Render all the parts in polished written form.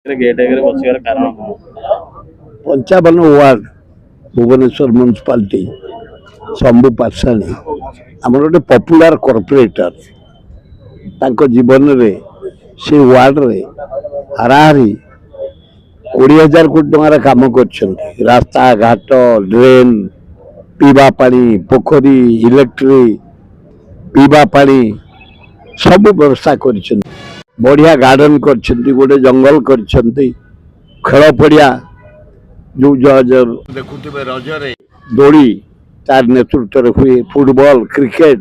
Gate आगे बसार कारण कौन? 55 वार्ड भुवनेश्वर म्यूनिसिपालिटी शंभु पाठशाणी आम गोटे पपुलार कॉर्पोरेटर तांको जीवन रे से वार्ड रे हाराहारी 20,000 कोटी टंकार काम कर रास्ता घाट ड्रेन पीवा पानी पोखरी इलेक्ट्रिक पीवा पानी सब व्यवस्था कर बढ़िया गार्डन कर गोटे जंगल कर खेल पड़िया जो देखुवे रजरे दोड़ी तार नेतृत्व हुए फुटबॉल क्रिकेट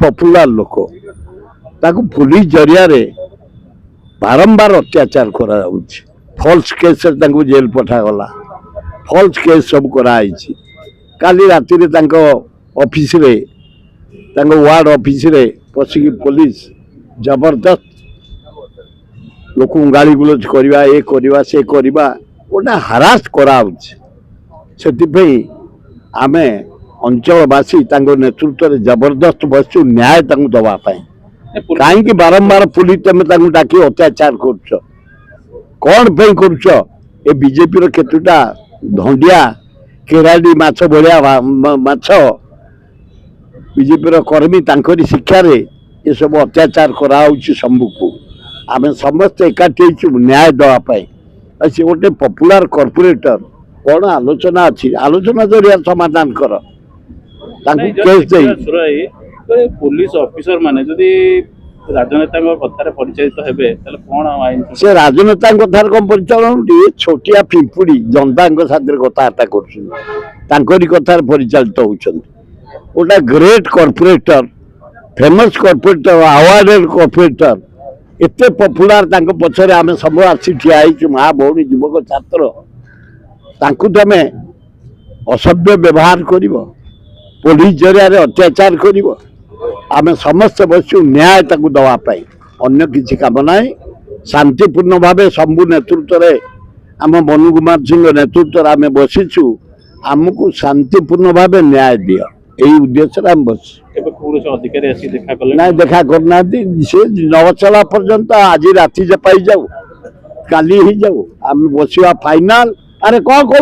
पपुलार लोक ताकू पुलिस जरिया रे बारंबार अत्याचार करा फॉल्स केस जेल पठागला फॉल्स केस सब कराई काली राति रे तांको ऑफिस रे तांको वार्ड ऑफिस रे पसिकी पुलिस जबरदस्त लोक गाड़ी गुलज करवा ये करवा से करवा गोटे हारास कराई आम अंचलवासी नेतृत्व में जबरदस्त बसु न्याय दवापाई कहीं बारंबार पुलिस तुम डाक अत्याचार कर कौन कर बीजेपी केतुटा धंडिया केराडी माछ भाया माछ बीजेपी कर्मी तांकरी शिक्षा ये सब अत्याचार कराऊँ शंभु को आम समस्ते एकाठी न्याय दवापाई से गोटे पपुलार कॉर्पोरेटर कौन आलोचना अच्छी आलोचना जरिया समाधान कर पुलिस ऑफिसर माने जदि राजनेता कथार परिचालित हेबे ताले कोन आईन से राजनेता कथार कम परिचालन छोटिया पिंपुड़ी जनता साथ कथबार्ता कर कथार परिचालित होउछन गोटे great corporator famous corporator awarded corporator एते पपुलार पछरे आम सब आसी ठिया माँ भौणी युवक छात्र तुम असभ्य व्यवहार कर पुलिस जरिया अत्याचार कर आम समस्त बसु न्याय दवापाई अन्य किसी काम ना शांतिपूर्ण भाव शंभु नेतृत्व में आम मनु कुमार सिंह नेतृत्व आम बसीचु आमको शांतिपूर्ण भाव न्याय दियो यही उद्देश्य आम बस अधिकारी ना देखा करना से न चला पर्यंत आज राति पाई जाऊ काली ही जाऊ आम बसवा फाइनाल अरे कौन कह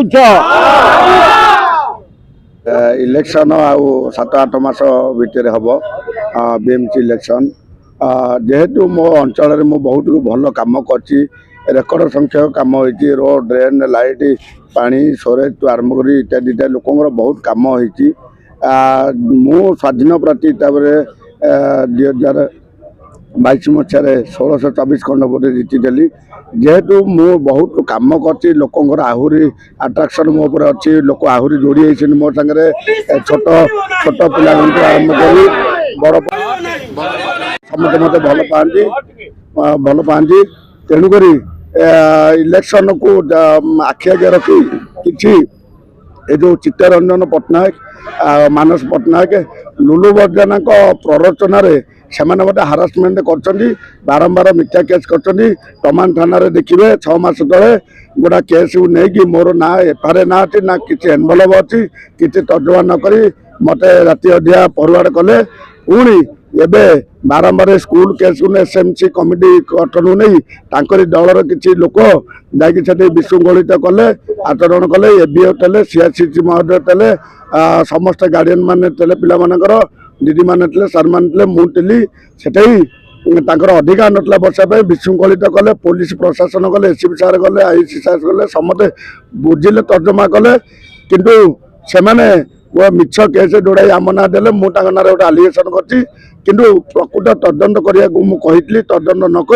इलेक्शन आउ 7-8 मास भितर हम बीएमसी इलेक्शन जेहेतु मो अंचल मु बहुत भल कम कर रेकर्ड संख्यक कम हो रोड ड्रेन लाइट पानी सोरेज टू आरंभ कर इत्यादि लोक बहुत कम हो मु स्वाधीन प्रार्थी 2022 मसीह 1624 खंड भोट जीतिदेली जेहेतु मु बहुत कम कर लोक आहरी आट्राक्शन मो पर अच्छी लोक आहरी जोड़ी होती मो सागर छोट छोट पिला आरंभ कर बड़ समस्त मत भल पाती तेणुक इलेक्शन को आखि आगे रखी कि जो चित्तरंजन पट्टनायक मानस पट्टनायक लुलु बर्जना प्ररोचन से गोटे हारासमेंट कर बारंबार मिथ्या केस कर टमान थाना देखिए 6 मास तले गोटा केस नहीं मोर ना एफआईआर ना अच्छी ना कि एनवलप अच्छी कि तर्जमा नक मत राति अधिया फरवर्ड कले पुणी एबे बारंबार स्कूल केस एसएमसी कमिटी गठन नहीं दलर किसी लोक जाकि विशृंखलित कले आचरण कले एबीओ थे सीआरसीसी महोदय थे समस्त गार्डियन मान पे दीदी मान सार मान मुझे से अधिकार नाला बसा विशृंखलित कले पुलिस प्रशासन कले एसपी सार गले आईसी सार गले समस्ते बुझिले तर्जमा कले किंतु से वो मिछ केस जोड़ाई आम ना दे मुझे ना गोटे आलिगेसन कर प्रकृत तदंत करने को मुझे तदंत नक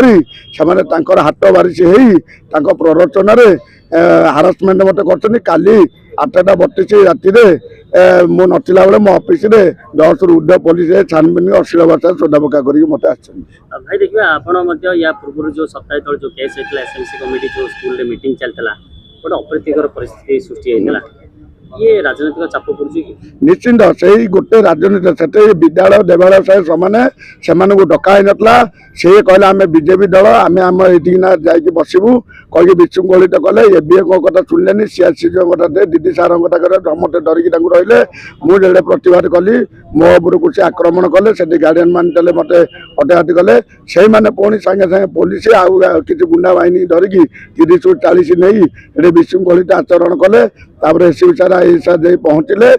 हाथ बारिश हो प्ररोचन हारासमेंट मत कर काली 8:32 राति मु नथिला बेले मो ऑफिस रे 10 रु ऊर्ध्व पुलिस छानबीन अश्लील भाषा सोधा पका करके मत भाई देखिए आपण मध्य या पूर्व जो सप्ताह तले जो केस होता एसएमसी कमिटी जो स्कूल रे मीटिंग चलता गोटे अप्रीतिकर परिस्थिति सृष्टि होता ଇଏ ରାଜନୈତିକ ଚାପ ପଡୁଛି କି? ନିଶ୍ଚିନ୍ତ ସେଇ ଗୋଟେ ରାଜନୀତି ସେଠି ବିଦ୍ୟାଳୟ ଦେବାଳୟ ସହ ସମାନେ ସେମାନଙ୍କୁ ଡକା ହେଇନଥିଲା। ସେ କହିଲେ ଆମେ ବିଜେପି ଦଳ ଆମେ ଆମ ଏଇଠିକିନା ଯାଇକି ବସିବୁ କହିକି ବିଶୃଙ୍ଖଳିତ କଲେ। ଏବିଏଙ୍କ କଥା ଶୁଣିଲେନି, ସିଆର୍ସିଙ୍କ କଥା ଦିଦି ସାର୍ଙ୍କ କଥା କଲେ, ସମସ୍ତେ ଡରିକି ତାଙ୍କୁ ରହିଲେ। ମୁଁ ଯେତେ ପ୍ରତିବାଦ କଲି ମୋ ଉପରକୁ ସେ ଆକ୍ରମଣ କଲେ, ସେଠି ଗାର୍ଡିଆନ ମାନେ ଦେଲେ ମତେ ହଟାହଟି କଲେ। ସେଇମାନେ ପୁଣି ସାଙ୍ଗେ ସାଙ୍ଗେ ପୋଲିସ ଆଉ କିଛି ଗୁଣ୍ଡା ବାହିନୀ ଧରିକି 30-40 ନେଇ ଏଠି ବିଶୃଙ୍ଖଳିତ ଆଚରଣ କଲେ। ତାପରେ ଏସବି ସାର୍ ଆଇ ସାର୍ ଯାଇ ପହଞ୍ଚିଲେ,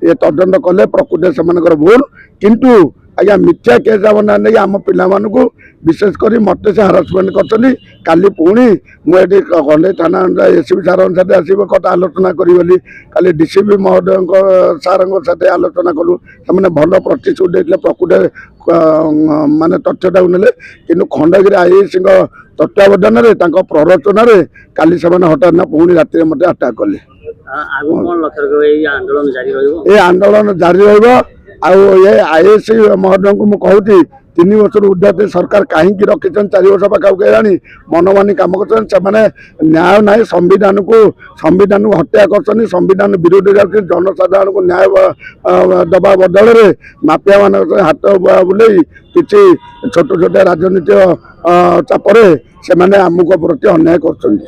ଏ ତଦନ୍ତ କଲେ ପ୍ରକୃତରେ ସେମାନଙ୍କର ଭୁଲ। କିନ୍ତୁ ଆଜ୍ଞା ମିଥ୍ୟା କେସ୍ ବନା ନେଇ ଆମ ପିଲାମାନଙ୍କୁ ବିଶେଷ କରି ମତେ ସେ ହାରାସମେଣ୍ଟ କରିଛନ୍ତି। କାଲି ପୁଣି ମୁଁ ଏଠି କଣ୍ଡେଇ ଥାନା ଏସବି ସାର୍ଙ୍କ ସାଥେ ଆସିବ କଥା ଆଲୋଚନା କରିବି ବୋଲି କାଲି ଡିସିପି ମହୋଦୟଙ୍କ ସାର୍ଙ୍କ ସାଥେ ଆଲୋଚନା କଲୁ। ସେମାନେ ଭଲ ପ୍ରତିଶ୍ରୁତି ଦେଇଥିଲେ, ପ୍ରକୃତରେ ମାନେ ତଥ୍ୟଟାକୁ ନେଲେ। କିନ୍ତୁ ଖଣ୍ଡଗିରି ଆଇଆଇସିଙ୍କ ତତ୍ତ୍ୱାବଧାନରେ ତାଙ୍କ ପ୍ରରୋଚନାରେ କାଲି ସେମାନେ ହଠାତ୍ ନା ପୁଣି ରାତିରେ ମତେ ଆଟାକ୍ କଲେ। ଆଗକୁ କଣ ଲକ୍ଷ୍ୟ ରଖିବ? ଏଇ ଆନ୍ଦୋଳନ ଜାରି ରହିବ? ଏ ଆନ୍ଦୋଳନ ଜାରି ରହିବ। ଆଉ ଏ ଆଇଏଏସ୍ ମହୋଦୟଙ୍କୁ ମୁଁ କହୁଛି 3 ବର୍ଷରୁ ଉର୍ଦ୍ଧ୍ୱ ସରକାର କାହିଁକି ରଖିଛନ୍ତି? 4 ବର୍ଷ ପାଖାପାଖି ହେଲାଣି ମନମାନି କାମ କରୁଛନ୍ତି। ସେମାନେ ନ୍ୟାୟ ନାହିଁ, ସମ୍ବିଧାନକୁ ହତ୍ୟା କରୁଛନ୍ତି, ସମ୍ବିଧାନ ବିରୋଧୀ ଯାଉଛନ୍ତି। ଜନସାଧାରଣଙ୍କୁ ନ୍ୟାୟ ଦେବା ବଦଳରେ ମାଫିଆ ମାନଙ୍କ ହାତ ବୁଲେଇ କିଛି ଛୋଟ ଛୋଟ ରାଜନୀତିକ ଚାପରେ ସେମାନେ ଆମକୁ ପ୍ରତି ଅନ୍ୟାୟ କରୁଛନ୍ତି।